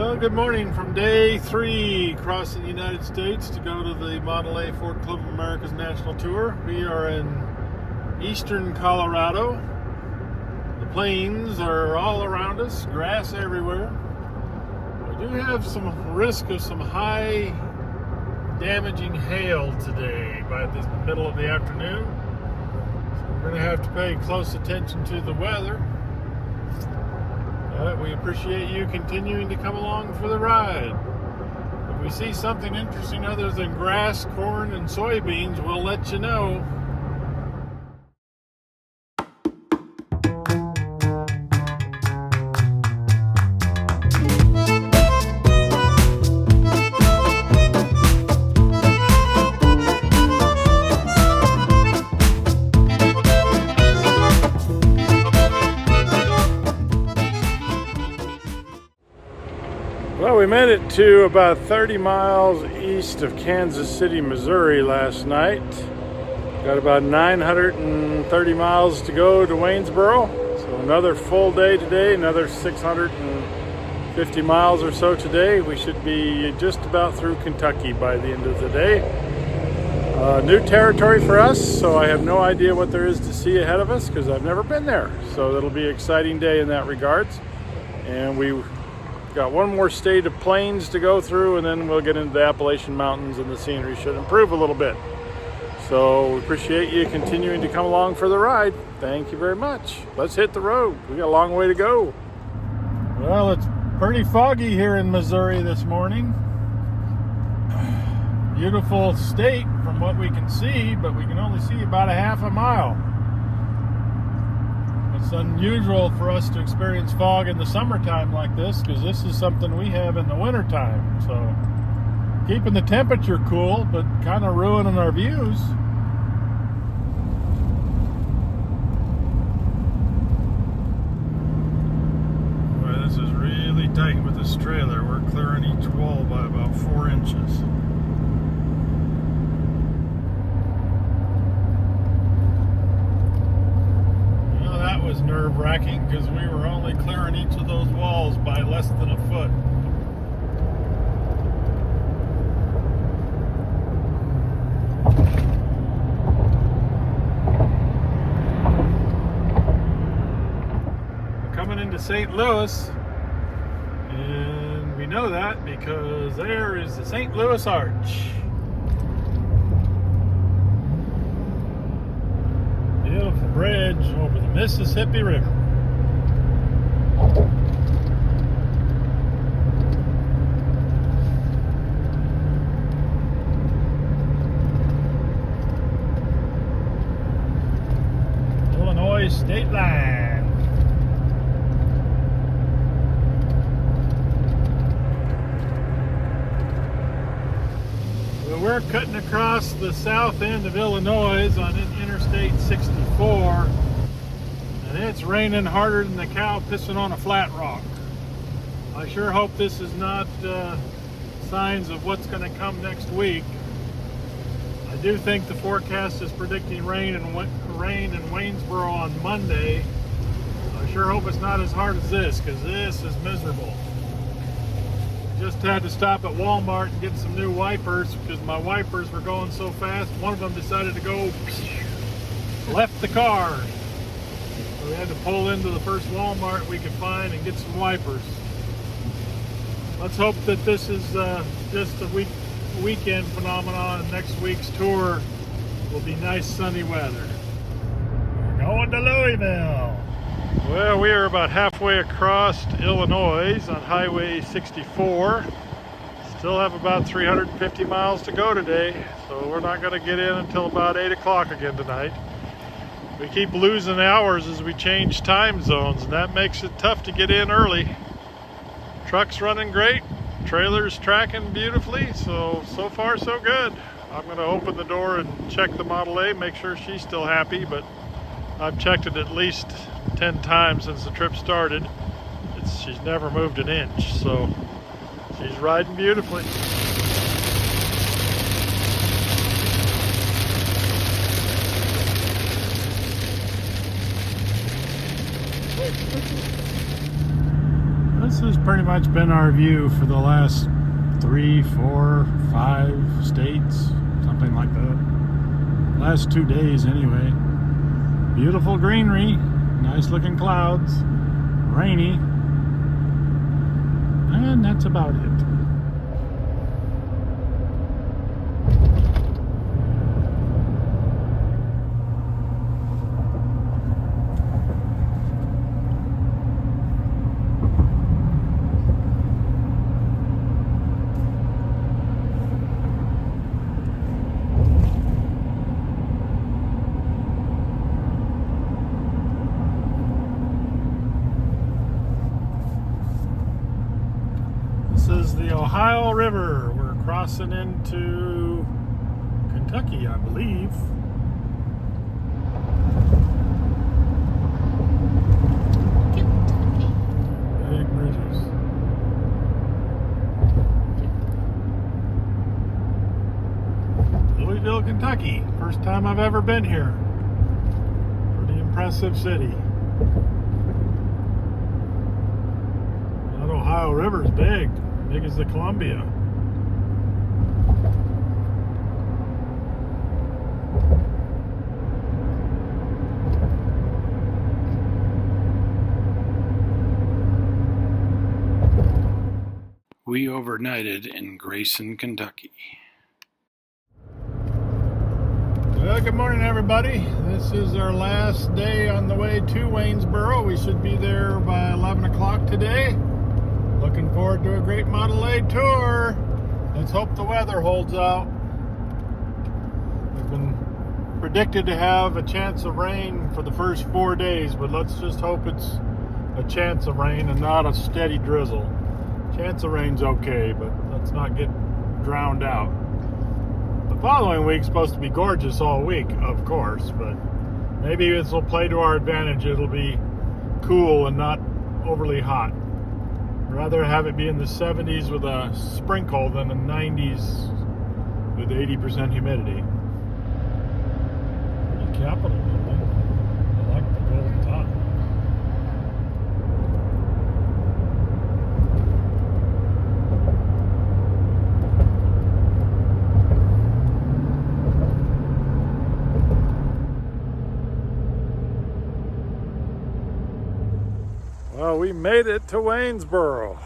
Well, good morning from day 3 crossing the United States to go to the Model A Ford Club of America's National Tour. We are in eastern Colorado. The plains are all around us, grass everywhere. We do have some risk of some high damaging hail today by the middle of the afternoon. So we're going to have to pay close attention to the weather. But we appreciate you continuing to come along for the ride. If we see something interesting other than grass, corn, and soybeans, we'll let you know. Well, we made it to about 30 miles east of Kansas City, Missouri last night. Got about 930 miles to go to Waynesboro. So another full day today, another 650 miles or so today. We should be just about through Kentucky by the end of the day. New territory for us, so I have no idea what there is to see ahead of us because I've never been there. So it'll be an exciting day in that regards. And we got one more state of plains to go through, and then we'll get into the Appalachian Mountains, and the scenery should improve a little bit. So we appreciate you continuing to come along for the ride. Thank you very much. Let's hit the road. We got a long way to go. Well, it's pretty foggy here in Missouri this morning. Beautiful state from what we can see, but we can only see about a half a mile. It's unusual for us to experience fog in the summertime like this, because this is something we have in the wintertime. So keeping the temperature cool, but kind of ruining our views. Boy, this is really tight with this trailer. We're clearing each wall by about 4 inches. Was nerve-wracking because we were only clearing each of those walls by less than a foot. We're coming into St. Louis, and we know that because there is the St. Louis Arch. Beautiful bridge over the Mississippi River. Illinois state line. Well, we're cutting across the south end of Illinois on Interstate 64, and it's raining harder than the cow pissing on a flat rock. I sure hope this is not signs of what's going to come next week. I do think the forecast is predicting rain in Waynesboro on Monday. I sure hope it's not as hard as this, because this is miserable. Just had to stop at Walmart and get some new wipers because my wipers were going so fast. One of them decided to go left the car. So we had to pull into the first Walmart we could find and get some wipers. Let's hope that this is just a weekend phenomenon, and next week's tour will be nice sunny weather. We're going to Louisville. Well, we are about halfway across Illinois on Highway 64. Still have about 350 miles to go today, so we're not going to get in until about 8 o'clock again tonight. We keep losing hours as we change time zones, and that makes it tough to get in early. Truck's running great, trailer's tracking beautifully, so far so good. I'm going to open the door and check the Model A, make sure she's still happy, but I've checked it at least 10 times since the trip started. She's never moved an inch, so she's riding beautifully. This has pretty much been our view for the last 3, 4, 5 states, something like that. Last 2 days anyway. Beautiful greenery, nice looking clouds, rainy, and that's about it. This is the Ohio River. We're crossing into Kentucky, I believe. Kentucky. Big bridges. Louisville, Kentucky. First time I've ever been here. Pretty impressive city. That Ohio River's big. Big as the Columbia. We overnighted in Grayson, Kentucky. Well, good morning, everybody. This is our last day on the way to Waynesboro. We should be there by 11 o'clock today. Looking forward to a great Model A tour. Let's hope the weather holds out. We've been predicted to have a chance of rain for the first 4 days, but let's just hope it's a chance of rain and not a steady drizzle. Chance of rain's okay, but let's not get drowned out. The following week's supposed to be gorgeous all week, of course, but maybe this will play to our advantage. It'll be cool and not overly hot. I'd rather have it be in the 70s with a sprinkle than the 90s with 80% humidity. Pretty Capitol building. I like the gold top. Well, we made it to Waynesboro.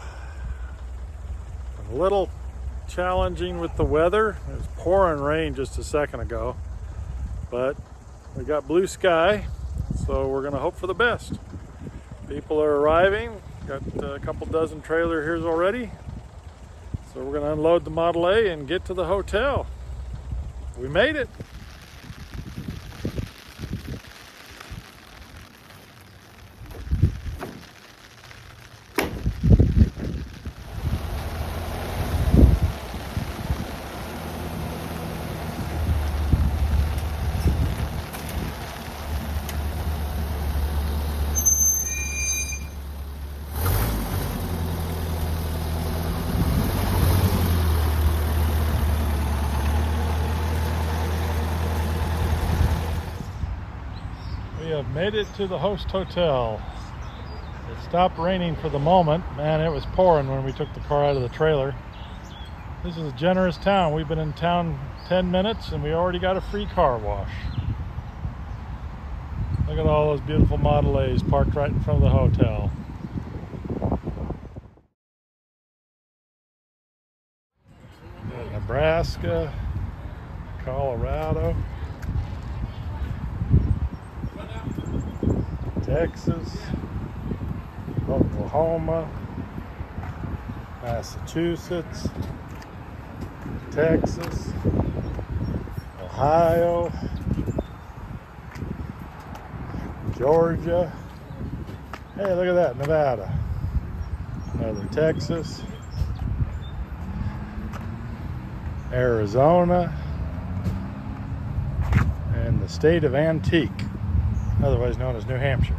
A little challenging with the weather. It was pouring rain just a second ago, but we got blue sky, so we're gonna hope for the best. People are arriving. Got a couple dozen trailer here already. So we're gonna unload the Model A and get to the hotel. We made it. We have made it to the host hotel. It stopped raining for the moment. Man, it was pouring when we took the car out of the trailer. This is a generous town. We've been in town 10 minutes and we already got a free car wash. Look at all those beautiful Model A's parked right in front of the hotel. Nebraska, Colorado, Texas, Oklahoma, Massachusetts, Texas, Ohio, Georgia. Hey, look at that, Nevada. Another Texas, Arizona, and the state of Antique, otherwise known as New Hampshire.